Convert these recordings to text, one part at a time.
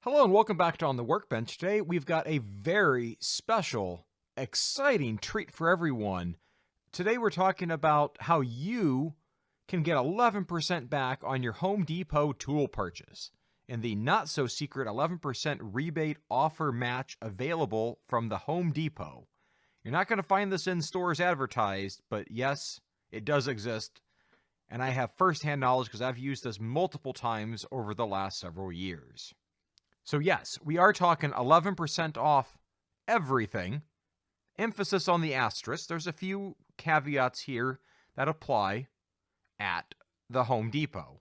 Hello and welcome back to On the Workbench. Today we've got a very special, exciting treat for everyone. Today we're talking about how you can get 11% back on your Home Depot tool purchase and the not-so-secret 11% rebate offer match available from the Home Depot. You're not going to find this in stores advertised, but yes, it does exist. And I have firsthand knowledge because I've used this multiple times over the last several years. So yes, we are talking 11% off everything. Emphasis on the asterisk. There's a few caveats here that apply at the Home Depot.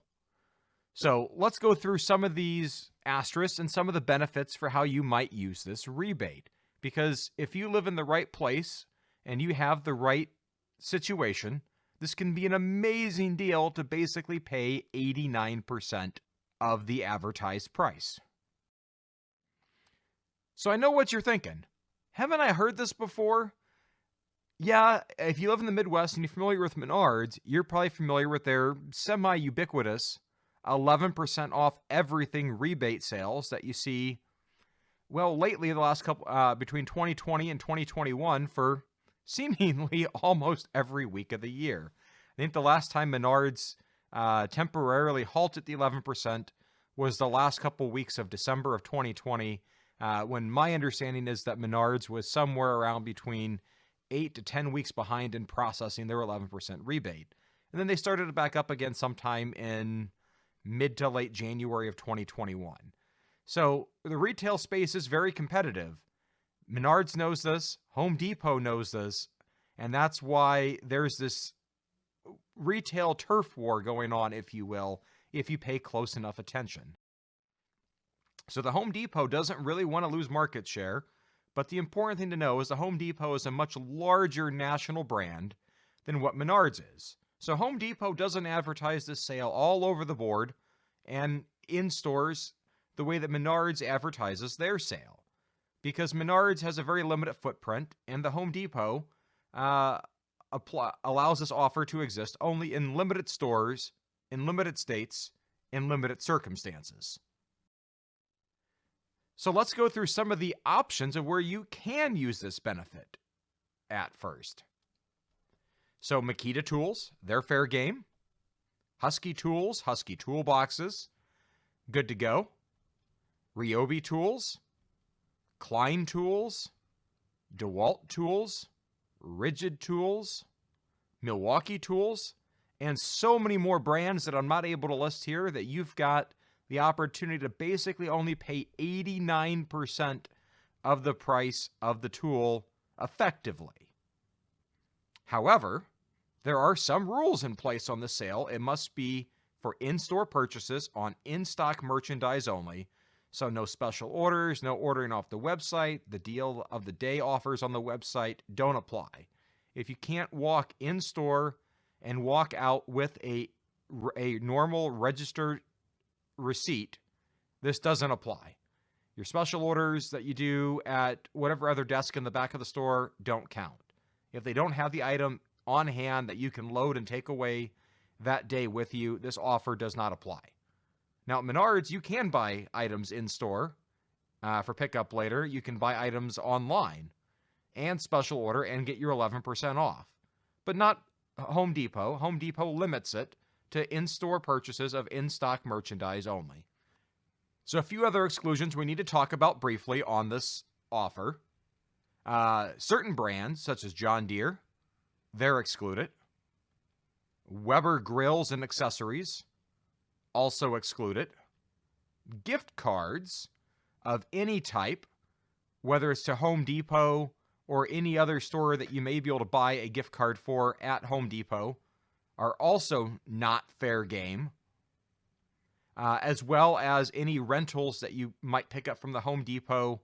So let's go through some of these asterisks and some of the benefits for how you might use this rebate. Because if you live in the right place and you have the right situation, this can be an amazing deal to basically pay 89% of the advertised price. So I know what you're thinking. Haven't I heard this before? Yeah, if you live in the Midwest and you're familiar with Menards, you're probably familiar with their semi-ubiquitous 11% off everything rebate sales that you see, well, lately the last couple, between 2020 and 2021 for seemingly almost every week of the year. I think the last time Menards temporarily halted the 11% was the last couple weeks of December of 2020, when my understanding is that Menards was somewhere around between 8 to 10 weeks behind in processing their 11% rebate. And then they started it back up again sometime in mid to late January of 2021. So the retail space is very competitive. Menards knows this, Home Depot knows this, and that's why there's this retail turf war going on, if you will, if you pay close enough attention. So the Home Depot doesn't really want to lose market share, but the important thing to know is the Home Depot is a much larger national brand than what Menards is. So Home Depot doesn't advertise this sale all over the board and in stores the way that Menards advertises their sale. Because Menards has a very limited footprint, and the Home Depot allows this offer to exist only in limited stores, in limited states, in limited circumstances. So let's go through some of the options of where you can use this benefit at first. So Makita tools, they're fair game. Husky tools, Husky toolboxes, good to go. Ryobi tools, Klein tools, DeWalt tools, Rigid tools, Milwaukee tools, and so many more brands that I'm not able to list here that you've got the opportunity to basically only pay 89% of the price of the tool effectively. However, there are some rules in place on the sale. It must be for in-store purchases on in-stock merchandise only. So no special orders, no ordering off the website. The deal of the day offers on the website don't apply. If you can't walk in-store and walk out with a normal registered receipt, this doesn't apply. Your special orders that you do at whatever other desk in the back of the store don't count. If they don't have the item on hand that you can load and take away that day with you, this offer does not apply. Now at Menards, you can buy items in store for pickup later. You can buy items online and special order and get your 11% off, but not Home Depot. Home Depot limits it to in-store purchases of in-stock merchandise only. So a few other exclusions we need to talk about briefly on this offer. Certain brands, such as John Deere, they're excluded. Weber grills and accessories, also excluded. Gift cards of any type, whether it's to Home Depot or any other store that you may be able to buy a gift card for at Home Depot, are also not fair game, as well as any rentals that you might pick up from the Home Depot,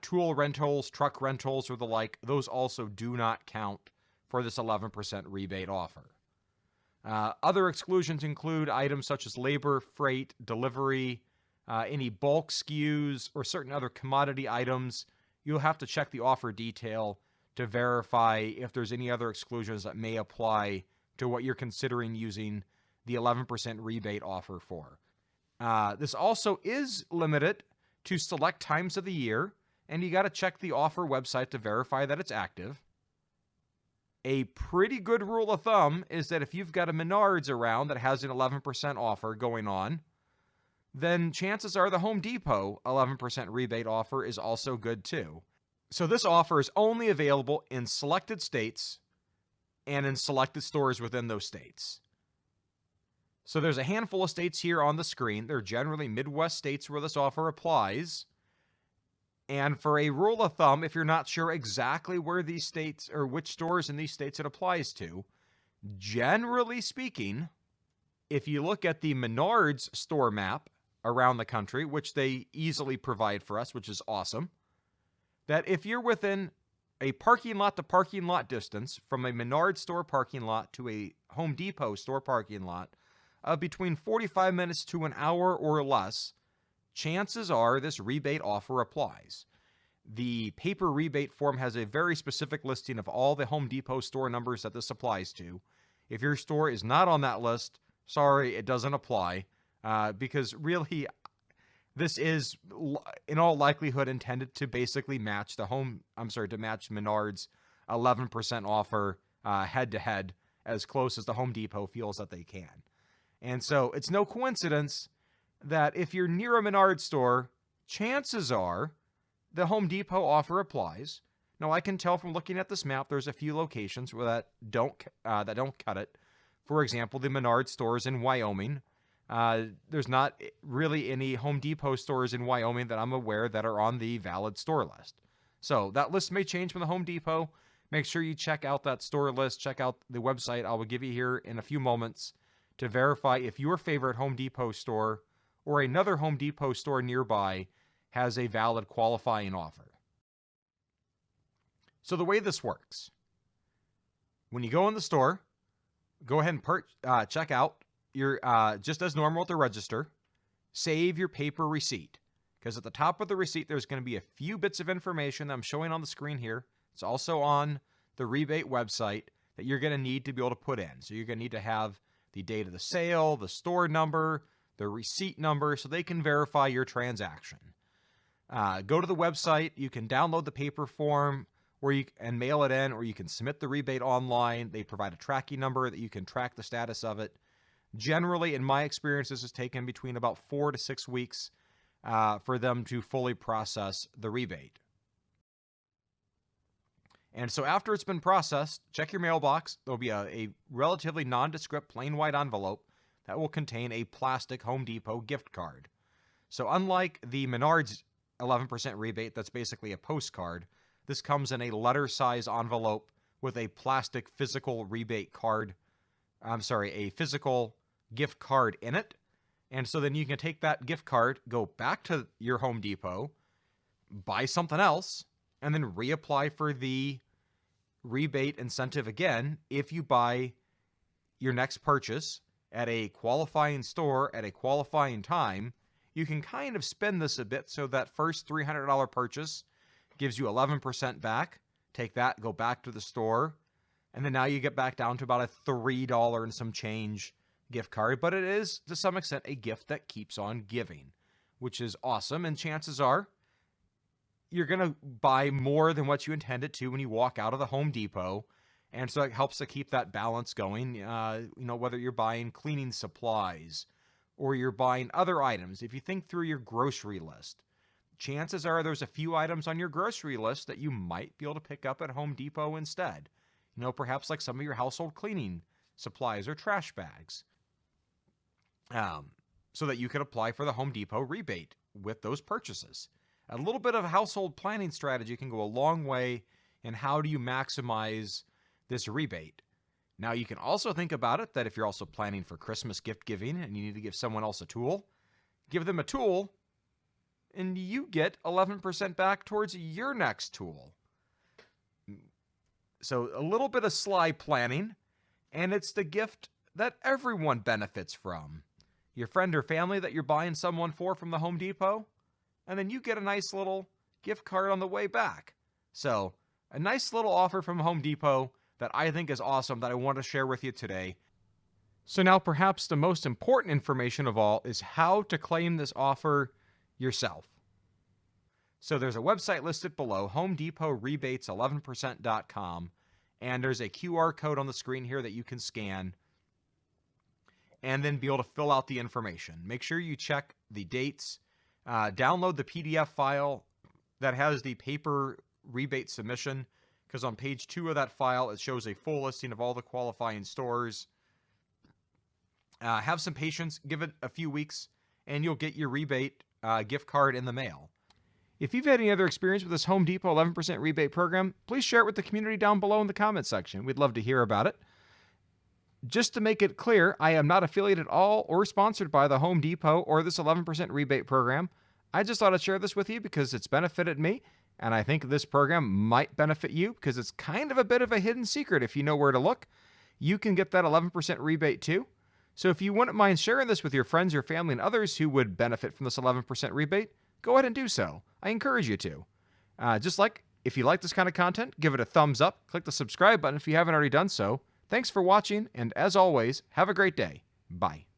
tool rentals, truck rentals, or the like. Those also do not count for this 11% rebate offer. Other exclusions include items such as labor, freight, delivery, any bulk SKUs, or certain other commodity items. You'll have to check the offer detail to verify if there's any other exclusions that may apply to what you're considering using the 11% rebate offer for. This also is limited to select times of the year, and you got to check the offer website to verify that it's active. A pretty good rule of thumb is that if you've got a Menards around that has an 11% offer going on, then chances are the Home Depot 11% rebate offer is also good too. So this offer is only available in selected states and in selected stores within those states. So there's a handful of states here on the screen. They're generally Midwest states where this offer applies. And for a rule of thumb, if you're not sure exactly where these states or which stores in these states it applies to, generally speaking, if you look at the Menards store map around the country, which they easily provide for us, which is awesome, that if you're within a parking lot to parking lot distance from a Menards store parking lot to a Home Depot store parking lot of between 45 minutes to an hour or less, chances are this rebate offer applies. The paper rebate form has a very specific listing of all the Home Depot store numbers that this applies to. If your store is not on that list, sorry, it doesn't apply, because really, this is in all likelihood intended to basically match to match Menards' 11% offer head to head as close as the Home Depot feels that they can. And so it's no coincidence that if you're near a Menards store, chances are the Home Depot offer applies. Now, I can tell from looking at this map, there's a few locations where that don't cut it. For example, the Menards stores in Wyoming. There's not really any Home Depot stores in Wyoming that I'm aware that are on the valid store list. So that list may change from the Home Depot. Make sure you check out that store list. Check out the website I will give you here in a few moments to verify if your favorite Home Depot store or another Home Depot store nearby has a valid qualifying offer. So the way this works, when you go in the store, go ahead and check out your just as normal at the register. Save your paper receipt, because at the top of the receipt there's going to be a few bits of information that I'm showing on the screen here. It's also on the rebate website that you're going to need to be able to put in. So you're going to need to have the date of the sale, the store number, the receipt number, so they can verify your transaction. Go to the website. You can download the paper form and mail it in, or you can submit the rebate online. They provide a tracking number that you can track the status of it. Generally, in my experience, this has taken between about 4 to 6 weeks for them to fully process the rebate. And so after it's been processed, check your mailbox. There'll be a relatively nondescript plain white envelope that will contain a plastic Home Depot gift card. So unlike the Menards 11% rebate, that's basically a postcard, this comes in a letter size envelope with a plastic physical rebate card. A physical gift card in it. And so then you can take that gift card, go back to your Home Depot, buy something else, and then reapply for the rebate incentive again if you buy your next purchase at a qualifying store at a qualifying time. You can kind of spin this a bit so that first $300 purchase gives you 11% back. Take that, go back to the store, and then now you get back down to about a $3 and some change gift card. But it is, to some extent, a gift that keeps on giving, which is awesome. And chances are you're going to buy more than what you intended to when you walk out of the Home Depot. And so it helps to keep that balance going, whether you're buying cleaning supplies or you're buying other items. If you think through your grocery list, chances are there's a few items on your grocery list that you might be able to pick up at Home Depot instead. Perhaps like some of your household cleaning supplies or trash bags, so that you could apply for the Home Depot rebate with those purchases. A little bit of household planning strategy can go a long way in how do you maximize this rebate. Now, you can also think about it that if you're also planning for Christmas gift giving and you need to give someone else a tool, give them a tool and you get 11% back towards your next tool. So a little bit of sly planning, and it's the gift that everyone benefits from. Your friend or family that you're buying someone for from the Home Depot, and then you get a nice little gift card on the way back. So a nice little offer from Home Depot that I think is awesome that I want to share with you today. So now perhaps the most important information of all is how to claim this offer yourself. So there's a website listed below, Home Depot Rebates 11%.com, and there's a QR code on the screen here that you can scan and then be able to fill out the information. Make sure you check the dates, download the PDF file that has the paper rebate submission, because on page 2 of that file, it shows a full listing of all the qualifying stores. Have some patience, give it a few weeks, and you'll get your rebate gift card in the mail. If you've had any other experience with this Home Depot 11% rebate program, please share it with the community down below in the comments section. We'd love to hear about it. Just to make it clear, I am not affiliated at all or sponsored by the Home Depot or this 11% rebate program. I just thought I'd share this with you because it's benefited me, and I think this program might benefit you because it's kind of a bit of a hidden secret if you know where to look. You can get that 11% rebate too. So if you wouldn't mind sharing this with your friends, your family, and others who would benefit from this 11% rebate, go ahead and do so. I encourage you to. Just like if you like this kind of content, give it a thumbs up. Click the subscribe button if you haven't already done so. Thanks for watching, and as always, have a great day. Bye.